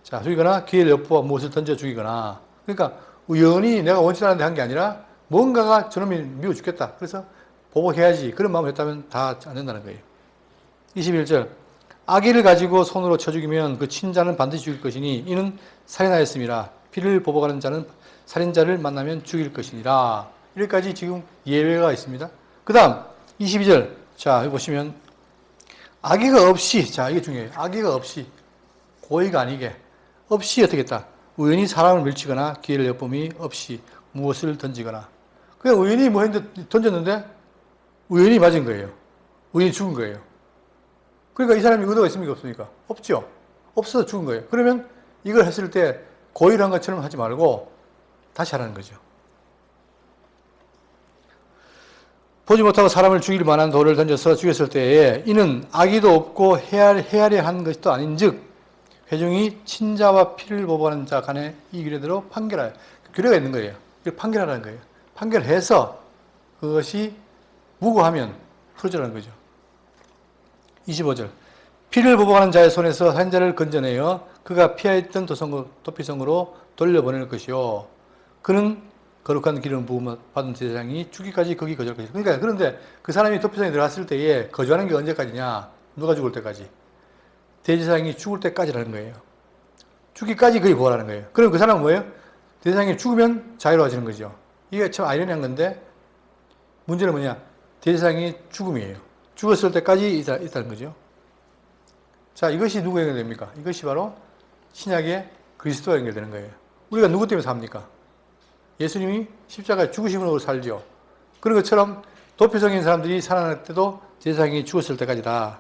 자, 죽이거나 기회를 엿보아 무엇을 던져 죽이거나. 그러니까 우연히 내가 원치 않는데 한 게 아니라 뭔가가 저놈이 미워 죽겠다. 그래서 보복해야지. 그런 마음을 했다면 다 안 된다는 거예요. 21절 아기를 가지고 손으로 쳐 죽이면 그 친자는 반드시 죽일 것이니 이는 살인하였음이라. 피를 보복하는 자는 살인자를 만나면 죽일 것이니라. 여기까지 지금 예외가 있습니다. 그 다음 22절 자 여기 보시면 악의가 없이 자 이게 중요해요. 악의가 없이 고의가 아니게 없이 어떻게 했다. 우연히 사람을 밀치거나 기회를 엿봄이 없이 무엇을 던지거나 그냥 우연히 뭐 했는데 던졌는데 우연히 맞은 거예요. 우연히 죽은 거예요. 그러니까 이 사람이 의도가 있습니까 없습니까? 없죠. 없어서 죽은 거예요. 그러면 이걸 했을 때 고의를 한 것처럼 하지 말고 다시 하라는 거죠. 보지 못하고 사람을 죽일 만한 돌을 던져서 죽였을 때에 이는 악의도 없고 헤아려 한 것도 아닌즉 회중이 친자와 피를 보복하는 자 간에 이 규례대로 판결하여 규례가 있는 거예요. 이걸 판결하라는 거예요. 판결해서 그것이 무고하면 풀어주라는 거죠. 25절 피를 보복하는 자의 손에서 살인자를 건져내어 그가 피하였던 도피성으로 돌려보낼 것이요. 그는 거룩한 기름 부음 받은 제사장이 죽기까지 거기 거주할 것이다. 그러니까 그런데 그 사람이 도피성에 들어갔을 때에 거주하는 게 언제까지냐? 누가 죽을 때까지? 대제사장이 죽을 때까지라는 거예요. 죽기까지 거기 보호하는 거예요. 그럼 그 사람은 뭐예요? 대제사장이 죽으면 자유로워지는 거죠. 이게 참 아이러니한 건데 문제는 뭐냐? 대제사장이 죽음이에요. 죽었을 때까지 있다는 거죠. 자, 이것이 누구에게 연결됩니까? 이것이 바로 신약의 그리스도와 연결되는 거예요. 우리가 누구 때문에 삽니까? 예수님이 십자가에 죽으심으로 살죠. 그런 것처럼 도피성인 사람들이 살아날 때도 제사장이 죽었을 때까지다.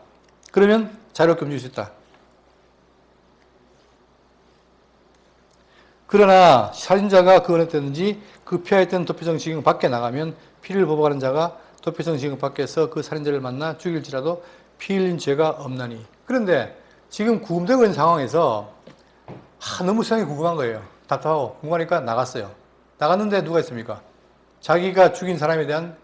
그러면 자유롭게 움직일 수 있다. 그러나 살인자가 그 어느 때든지 그 피하였던 도피성 지경 밖에 나가면 피를 보복하는 자가 도피성 지경 밖에서 그 살인자를 만나 죽일지라도 피 흘린 죄가 없나니. 그런데 지금 구금되고 있는 상황에서 너무 세상이 궁금한 거예요. 답답하고 궁금하니까 나갔어요. 나갔는데 누가 있습니까? 자기가 죽인 사람에 대한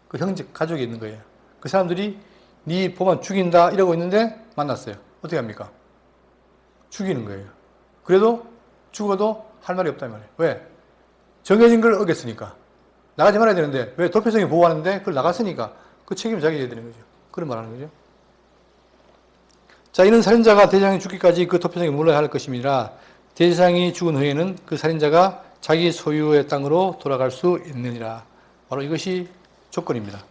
그 형제, 가족이 있는 거예요. 그 사람들이 네 보면 죽인다 이러고 있는데 만났어요. 어떻게 합니까? 죽이는 거예요. 그래도 죽어도 할 말이 없단 말이에요. 왜? 정해진 걸 어겼으니까. 나가지 말아야 되는데 왜? 도피성이 보호하는데 그걸 나갔으니까 그 책임을 자기가 져야 되는 거죠. 그런 말 하는 거죠. 자, 이는 살인자가 대제사장이 죽기까지 그 도피성에 물러야 할 것임이라 대제사장이 죽은 후에는 그 살인자가 자기 소유의 땅으로 돌아갈 수 있느니라. 바로 이것이 조건입니다.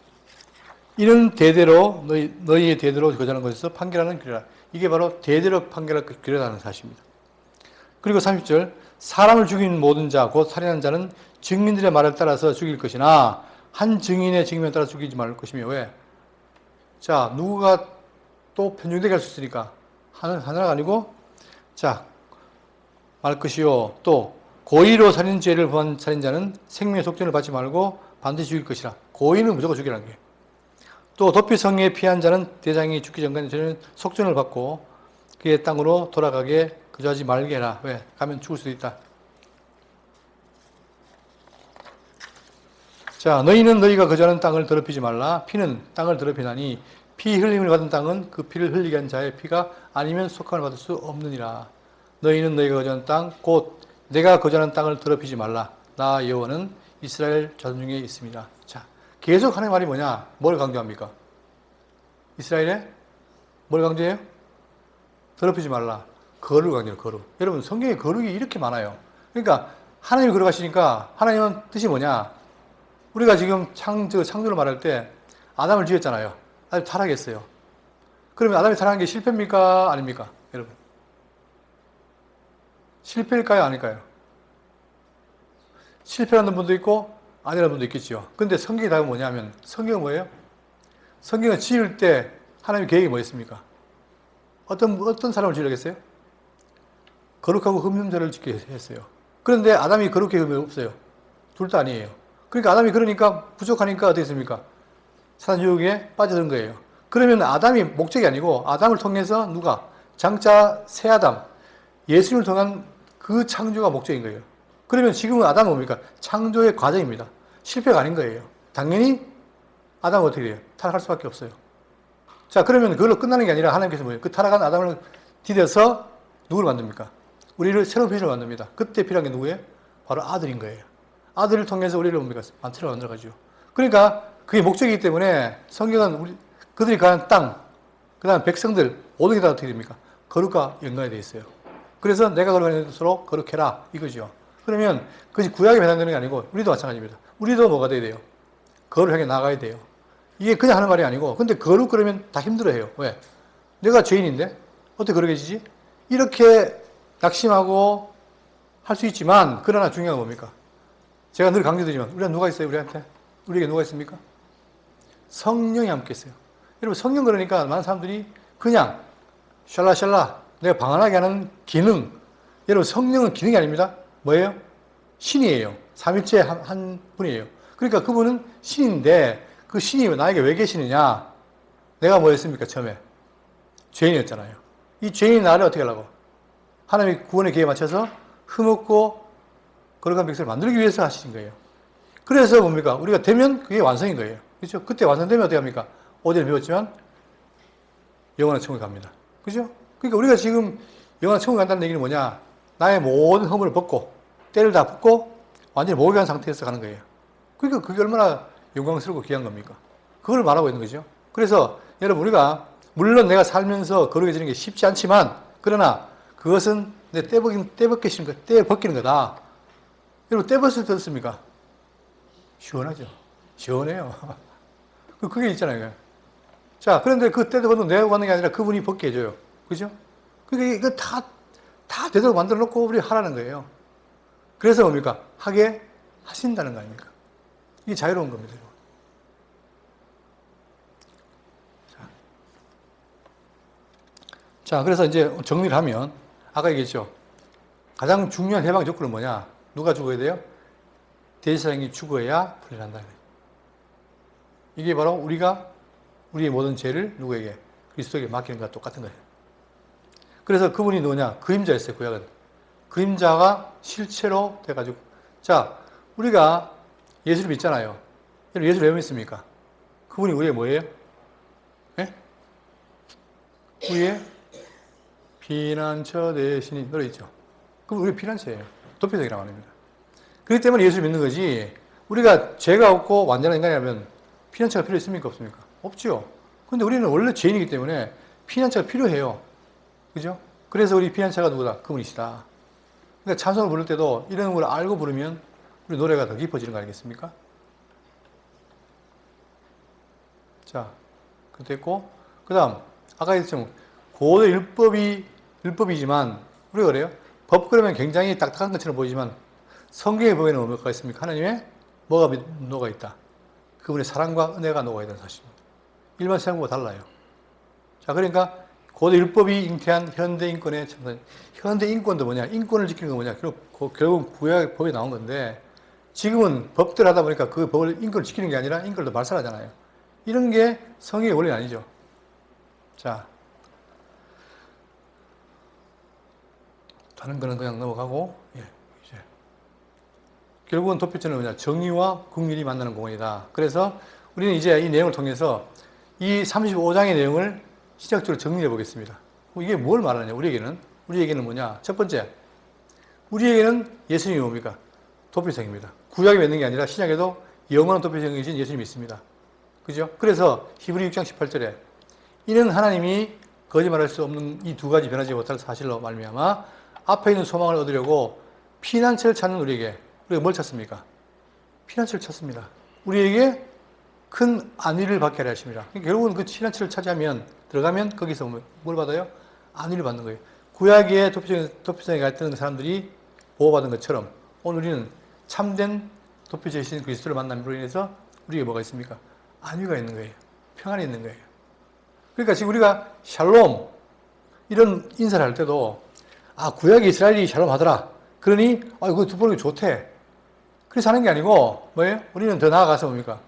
이는 대대로 너희의 대대로 거저하는 것에서 판결하는 규례라. 이게 바로 대대로 판결할 규례라는 사실입니다. 그리고 30절 사람을 죽인 모든 자 곧 살인한 자는 증인들의 말을 따라서 죽일 것이나 한 증인의 증인에 따라 죽이지 말을 것이며. 왜? 자, 누구가 또 편중되게 할 수 있으니까 하나가 아니고 자 말 것이요 또 고의로 살인죄를 범한 살인자는 생명의 속전을 받지 말고 반드시 죽일 것이라. 고의는 무조건 죽이라는 게. 또 도피성에 피한 자는 대장이 죽기 전까지 저는 속전을 받고 그의 땅으로 돌아가게 거주하지 말게 해라. 왜? 가면 죽을 수도 있다. 자, 너희는 너희가 거주하는 땅을 더럽히지 말라. 피는 땅을 더럽히나니 피 흘림을 받은 땅은 그 피를 흘리게 한 자의 피가 아니면 속함을 받을 수 없느니라. 너희는 너희가 거주하는 땅 곧 내가 거주하는 땅을 더럽히지 말라. 나 여호와는 이스라엘 자손 중에 있습니다. 자, 계속 하는 말이 뭐냐? 뭘 강조합니까? 이스라엘에 뭘 강조해요? 더럽히지 말라. 거룩을 강조해요. 거룩. 여러분 성경에 거룩이 이렇게 많아요. 그러니까 하나님이 거룩하시니까 하나님은 뜻이 뭐냐? 우리가 지금 창조를 말할 때 아담을 지었잖아요. 아담이 타락했어요. 그러면 아담이 타락한 게 실패입니까? 아닙니까? 여러분. 실패일까요? 아닐까요? 실패하는 분도 있고 아니라는 분도 있겠죠. 근데 성경의 답은 뭐냐면 성경은 뭐예요? 성경은 지을 때 하나님의 계획이 뭐였습니까? 어떤 사람을 지으려고 했어요? 거룩하고 흠없는 자를 짓게 했어요. 그런데 아담이 거룩해 흠이 없어요. 둘 다 아니에요. 그러니까 아담이 그러니까 부족하니까 어떻게 했습니까? 사단 유혹에 빠져든 거예요. 그러면 아담이 목적이 아니고 아담을 통해서 누가? 장차 새 아담, 예수님을 통한 그 창조가 목적인 거예요. 그러면 지금은 아담은 뭡니까? 창조의 과정입니다. 실패가 아닌 거예요. 당연히 아담은 어떻게 돼요? 타락할 수밖에 없어요. 자, 그러면 그걸로 끝나는 게 아니라 하나님께서 뭐예요? 그 타락한 아담을 디뎌서 누구를 만듭니까? 우리를 새로운 피조를 만듭니다. 그때 필요한 게 누구예요? 바로 아들인 거예요. 아들을 통해서 우리를 뭡니까? 만체로 만들어가지고. 그러니까 그게 목적이기 때문에 성경은 그들이 가는 땅, 그 다음 백성들, 모든 게 다 어떻게 됩니까? 거룩과 연관이 되어 있어요. 그래서 내가 거룩한 것으로 거룩해라. 이거죠. 그러면 그것이 구약에 해당되는 게 아니고 우리도 마찬가지입니다. 우리도 뭐가 돼야 돼요? 거룩을 향해 나가야 돼요. 이게 그냥 하는 말이 아니고 근데 거룩 그러면 다 힘들어해요. 왜? 내가 죄인인데 어떻게 거룩해지지? 이렇게 낙심하고 할 수 있지만 그러나 중요한 건 뭡니까? 제가 늘 강조드리지만 우리가 누가 있어요? 우리에게 누가 있습니까? 성령이 함께 있어요. 여러분 성령 그러니까 많은 사람들이 그냥 샬라샬라 내가 방언하게 하는 기능. 여러분 성령은 기능이 아닙니다. 뭐예요? 신이에요. 삼위일체 한 분이에요. 그러니까 그분은 신인데 그 신이 나에게 왜 계시느냐? 내가 뭐였습니까? 처음에 죄인이었잖아요. 이 죄인이 나를 어떻게 하려고? 하나님의 구원의 계획에 맞춰서 흠없고 거룩한 백성을 만들기 위해서 하신 거예요. 그래서 뭡니까? 우리가 되면 그게 완성인 거예요. 그렇죠? 그때 완성되면 어떻게 합니까? 어제는 배웠지만 영원한 천국에 갑니다. 그죠? 그러니까 우리가 지금 영원한 천국에 간다는 얘기는 뭐냐? 나의 모든 허물을 벗고 때를 다 벗고 완전히 목욕한 상태에서 가는 거예요. 그러니까 그게 얼마나 영광스럽고 귀한 겁니까? 그걸 말하고 있는 거죠. 그래서 여러분 우리가 물론 내가 살면서 거룩해지는 게 쉽지 않지만 그러나 그것은 내 때 벗기는 거다. 여러분 때 벗을 때 어떻습니까? 시원하죠. 시원해요. 그게 있잖아요. 자, 그런데 그 때도 벗는 내가 받는 게 아니라 그분이 벗게 해줘요. 그죠? 그러니까 이거 다 되도록 만들어 놓고 우리 하라는 거예요. 그래서 뭡니까? 하게 하신다는 거 아닙니까? 이게 자유로운 겁니다. 자, 그래서 이제 정리를 하면 아까 얘기했죠. 가장 중요한 해방 조건은 뭐냐? 누가 죽어야 돼요? 대제사장이 죽어야 풀려난다. 이게 바로 우리의 모든 죄를 누구에게? 그리스도에게 맡기는 것과 똑같은 거예요. 그래서 그분이 누구냐? 그림자였어요, 구약은. 그림자가 실체로 돼가지고. 자, 우리가 예수를 믿잖아요. 예수를 왜 믿습니까? 그분이 우리의 뭐예요? 예? 우리의 피난처 대신이 노래 있죠. 그럼 우리 피난처예요. 도피성이라고 합니다. 그렇기 때문에 예수를 믿는 거지. 우리가 죄가 없고 완전한 인간이라면 피난처가 필요 있습니까? 없습니까? 없죠. 근데 우리는 원래 죄인이기 때문에 피난처가 필요해요. 그죠? 그래서 우리 피난처가 누구다? 그분이시다. 그러니까 찬송을 부를 때도 이런 걸 알고 부르면 우리 노래가 더 깊어지는 거 아니겠습니까? 자, 그것도 했고, 그 다음, 아까 했지만, 고대 율법이지만, 우리가 그래요? 법 그러면 굉장히 딱딱한 것처럼 보이지만, 성경의 법에는 뭐가 있습니까? 하나님의 뭐가 녹아 있다? 그분의 사랑과 은혜가 녹아 있다는 사실입니다. 일반 세상과 달라요. 자, 그러니까, 고대 율법이 잉태한 현대 인권의 첨단. 현대 인권도 뭐냐? 인권을 지키는 건 뭐냐? 결국 구약 법에 나온 건데, 지금은 법대로 하다 보니까 그 법을 인권을 지키는 게 아니라 인권을 더 말살하잖아요. 이런 게 성경의 원리는 아니죠. 자, 다른 거는 그냥 넘어가고, 이제. 결국은 도피처는 뭐냐? 정의와 국민이 만나는 공원이다. 그래서 우리는 이제 이 내용을 통해서 이 35장의 내용을 시작적으로 정리해 보겠습니다. 이게 뭘 말하느냐? 우리에게는 뭐냐? 첫 번째, 우리에게는 예수님이 뭡니까? 도피성입니다. 구약이 맺는 게 아니라 신약에도 영원한 도피성이신 예수님이 있습니다. 그죠? 그래서 히브리 6장 18절에 이는 하나님이 거짓말할 수 없는 이 두 가지 변하지 못할 사실로 말미암아 앞에 있는 소망을 얻으려고 피난처를 찾는 우리에게 우리가 뭘 찾습니까? 피난처를 찾습니다. 우리에게 큰 안위를 받게 하려 하십니다. 결국은 그 피난처를 차지하면 들어가면 거기서 뭘 받아요? 안위를 받는 거예요. 구약의 도피성에 갔던 사람들이 보호받은 것처럼 오늘 우리는 참된 도피자이신 그리스도를 만남으로 인해서 우리에게 뭐가 있습니까? 안위가 있는 거예요. 평안이 있는 거예요. 그러니까 지금 우리가 샬롬 이런 인사를 할 때도 구약의 이스라엘이 샬롬 하더라. 그러니 그거 듣보는 게 좋대. 그래서 하는 게 아니고 뭐예요? 우리는 더 나아가서 뭡니까?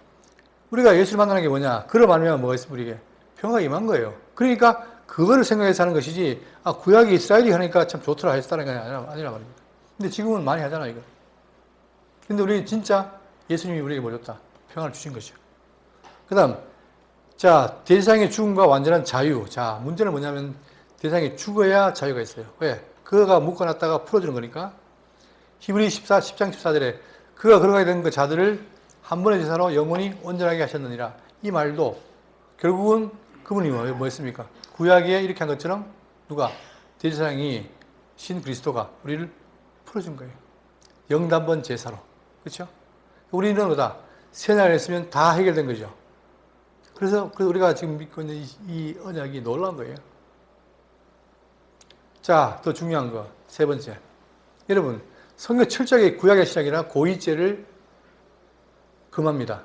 우리가 예수를 만나는 게 뭐냐? 그걸 말하면 뭐가 있습니까? 우리에게 평화가 임한 거예요. 그러니까 그거를 생각해서 하는 것이지 구약의 이스라엘이 하니까 참 좋더라 했다는 게 아니라 말입니다. 근데 지금은 많이 하잖아 이거. 근데 우리 진짜 예수님이 우리에게 뭐 줬다? 평안을 주신 것이죠. 그 다음, 자, 대상의 죽음과 완전한 자유. 자, 문제는 뭐냐면, 대상이 죽어야 자유가 있어요. 왜? 그가 묶어놨다가 풀어주는 거니까. 히브리 10장 14절에 그가 걸어가야 되는 그 자들을 한 번의 제사로 영원히 온전하게 하셨느니라. 이 말도 결국은 그분이 뭐 했습니까? 구약에 이렇게 한 것처럼 누가? 대제사장이 신 그리스도가 우리를 풀어준 거예요. 영단번 제사로. 그렇죠? 우리는 뭐다? 세날 했으면 다 해결된 거죠. 그래서 우리가 지금 믿고 있는 이 언약이 놀라운 거예요. 자, 더 중요한 거. 세 번째. 여러분, 성경 철저하게 구약의 신약이나 고의죄를 금합니다.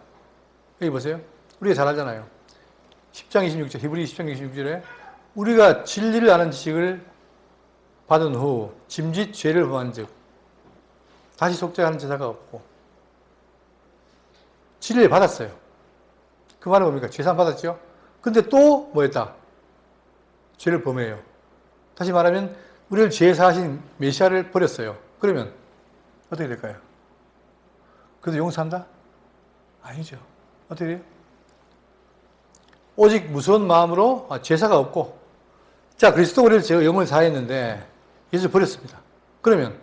여기 보세요. 우리가 잘 알잖아요. 10장 26절, 히브리 10장 26절에 우리가 진리를 아는 지식을 받은 후 짐짓 죄를 범한 즉 다시 속죄하는 제사가 없고 진리를 받았어요. 그 말은 뭡니까? 죄산 받았죠? 근데 또 뭐 했다? 죄를 범해요. 다시 말하면 우리를 죄사하신 메시아를 버렸어요. 그러면 어떻게 될까요? 그래도 용서한다? 아니죠. 어떻게 돼요? 오직 무서운 마음으로 제사가 없고 자, 그리스도 우리를 영원히 사했는데 예수를 버렸습니다. 그러면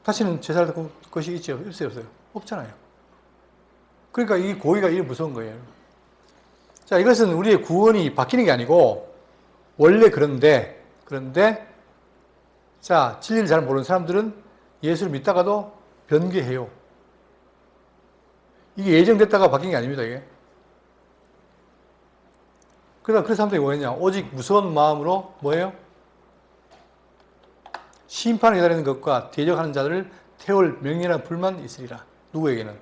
다시는 제사를 받을 것이 있죠? 없어요? 없잖아요. 그러니까 이 고의가 이게 무서운 거예요. 자, 이것은 우리의 구원이 바뀌는 게 아니고 원래 그런데 자, 진리를 잘 모르는 사람들은 예수를 믿다가도 변개해요. 이게 예정됐다가 바뀐 게 아닙니다, 이게. 그러다 그 사람들이 뭐였냐? 오직 무서운 마음으로 뭐예요? 심판을 기다리는 것과 대적하는 자들을 태울 명예나 불만 있으리라. 누구에게는?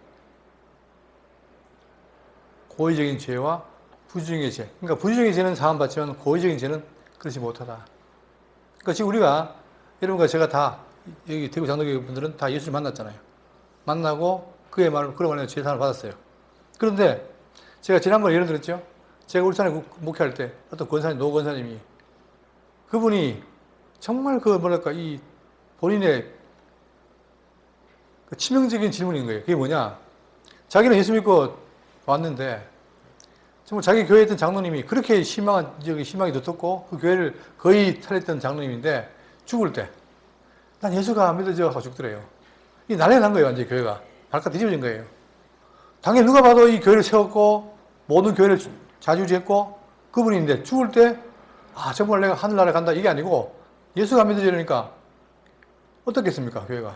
고의적인 죄와 부주의적인 죄. 그러니까 부주의적인 죄는 사함받지만 고의적인 죄는 그렇지 못하다. 그러니까 지금 우리가 여러분과 제가 다 여기 대구 장로교회 분들은 다 예수를 만났잖아요. 만나고 그의 말을 그런 말에 죄 사함을 받았어요. 그런데 제가 지난번에 예를 들었죠. 제가 울산에 목회할 때 어떤 권사님, 노 권사님이 그분이 정말 그 뭐랄까 이 본인의 그 치명적인 질문인 거예요. 그게 뭐냐? 자기는 예수 믿고 왔는데 정말 자기 교회에 있던 장로님이 그렇게 희망이 두텁고 그 교회를 거의 탈했던 장로님인데 죽을 때 난 예수가 안 믿어져 하고 죽더래요. 이 난리 난 거예요. 완전히 교회가. 발칵 뒤집어진 거예요. 당연히 누가 봐도 이 교회를 세웠고 모든 교회를 좌지우지했고 그분인데 죽을 때 정말 내가 하늘나라에 간다 이게 아니고 예수가 안 믿어지려니까 어떻겠습니까? 교회가.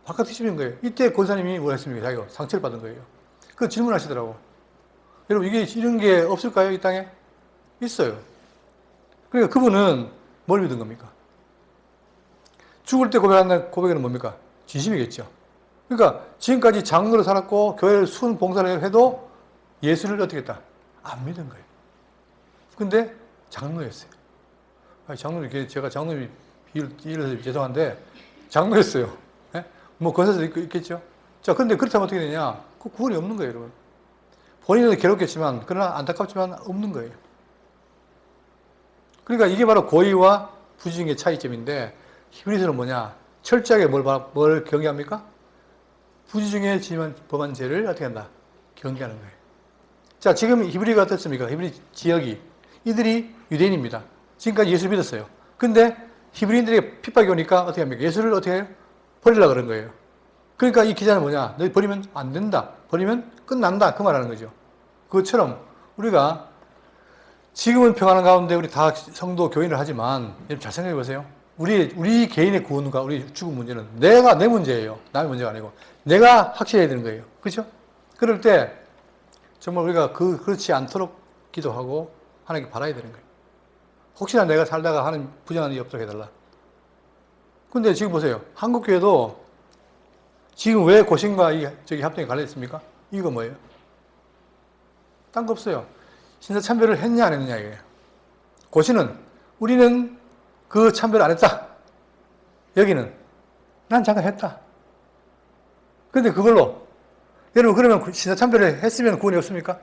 발칵 뒤집어진 거예요. 이때 권사님이 뭐 했습니까? 자기가 상처를 받은 거예요. 그 질문하시더라고. 여러분 이런 게 없을까요? 이 땅에? 있어요. 그러니까 그분은 뭘 믿은 겁니까? 죽을 때 고백한다는 고백은 뭡니까? 진심이겠죠. 그러니까 지금까지 장로로 살았고 교회를 순 봉사를 해도 예수를 어떻게 했다? 안 믿은 거예요. 근데 장로였어요. 장로님, 제가 장로님 비유를 죄송한데 장로였어요. 예? 뭐 권사도 있겠죠. 자, 근데 그렇다면 어떻게 되냐? 그 구원이 없는 거예요, 여러분. 본인은 괴롭겠지만 그러나 안타깝지만 없는 거예요. 그러니까 이게 바로 고의와 부주의의 차이점인데 히브리서는 뭐냐? 철저하게 뭘 경계합니까? 부주의에 범한 죄를 어떻게 한다? 경계하는 거예요. 자, 지금 히브리가 어떻습니까? 히브리 지역이 이들이 유대인입니다. 지금까지 예수를 믿었어요. 근데 히브리인들에게 핍박이 오니까 어떻게 합니까? 예수를 어떻게 해요? 버리려고 그런 거예요. 그러니까 이 기자는 뭐냐? 너희 버리면 안 된다. 버리면 끝난다. 그 말하는 거죠. 그것처럼 우리가 지금은 평안한 가운데 우리 다 성도 교인을 하지만 여러분 잘 생각해 보세요. 우리 개인의 구원과 우리 죽음 문제는 내 문제예요. 남의 문제가 아니고 내가 확실해야 되는 거예요. 그렇죠? 그럴 때 정말 우리가 그렇지 않도록 기도하고 하나님께 바라야 되는 거예요. 혹시나 내가 살다가 하는 부정한 일이 없도록 해달라. 근데 지금 보세요. 한국교회도 지금 왜 고신과 합동이 갈려있습니까? 이유가 뭐예요? 딴 거 없어요. 신사참배를 했냐 안 했느냐 이거예요. 고신은 우리는 그 참배를 안 했다. 여기는 난 잠깐 했다. 근데 그걸로 여러분 그러면 신사참배를 했으면 구원이 없습니까?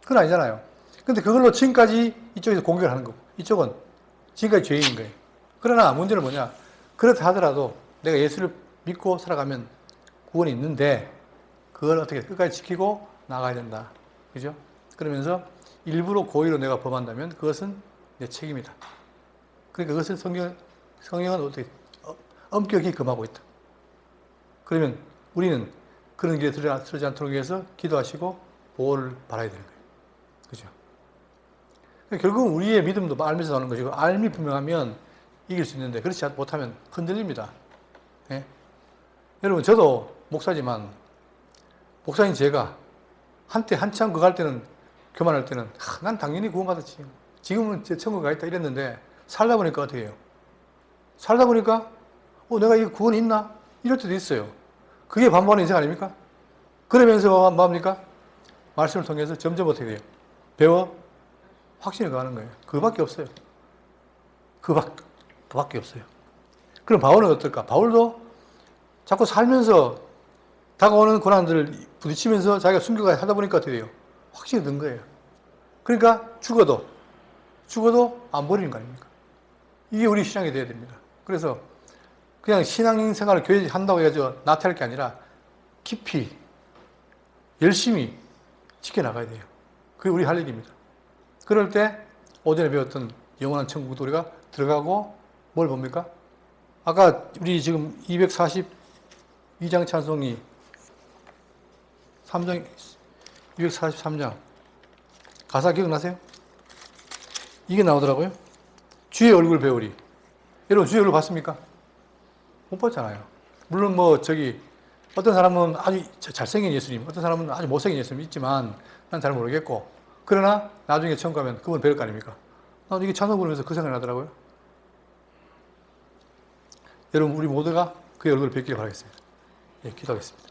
그건 아니잖아요. 근데 그걸로 지금까지 이쪽에서 공격을 하는 거고 이쪽은 지금까지 죄인인 거예요. 그러나 문제는 뭐냐? 그렇다 하더라도 내가 예수를 믿고 살아가면 구원이 있는데 그걸 어떻게 끝까지 지키고 나가야 된다. 그죠? 그러면서 일부러 고의로 내가 범한다면 그것은 내 책임이다. 그러니까 그것을 성경은 어떻게 엄격히 금하고 있다. 그러면 우리는 그런 길에 들어지 않도록 위해서 기도하시고 보호를 바라야 되는 거예요. 그죠? 그러니까 결국은 우리의 믿음도 알면서 나오는 것이고 알미 분명하면 이길 수 있는데 그렇지 못하면 흔들립니다. 예? 여러분 저도 목사지만 목사인 제가 한때 한참 그거 할 때는 교만할 때는 난 당연히 구원받았지. 지금은 천국 가 있다 이랬는데 살다 보니까 어떻게 해요? 살다 보니까 내가 이 구원이 있나? 이럴 때도 있어요. 그게 반복하는 인생 아닙니까? 그러면서 뭐합니까? 말씀을 통해서 점점 어떻게 돼요? 배워 확신을 가는 거예요. 그거밖에 없어요. 그거밖에 없어요. 그럼 바울은 어떨까? 바울도 자꾸 살면서 다가오는 고난들을 부딪히면서 자기가 순교가 하다 보니까 어떻게 돼요? 확신이 든 거예요. 그러니까 죽어도 안 버리는 거 아닙니까? 이게 우리 신앙이 돼야 됩니다. 그래서 그냥 신앙생활을 교회 한다고 해가지고 나태할 게 아니라 깊이 열심히 지켜나가야 돼요. 그게 우리 할 일입니다. 그럴 때 오전에 배웠던 영원한 천국도 우리가 들어가고 뭘 봅니까? 아까 우리 지금 242장 찬송이 3장 243장 가사 기억나세요? 이게 나오더라고요. 주의 얼굴 배우리. 여러분 주의 얼굴 봤습니까? 못 봤잖아요. 물론 어떤 사람은 아주 잘생긴 예수님, 어떤 사람은 아주 못생긴 예수님 있지만 난 잘 모르겠고 그러나 나중에 천국 가면 그분 배울 거 아닙니까? 난 이게 찬송 부르면서 그 생각이 나더라고요. 여러분 우리 모두가 그의 얼굴을 뵙기를 바라겠습니다. 예, 기도하겠습니다.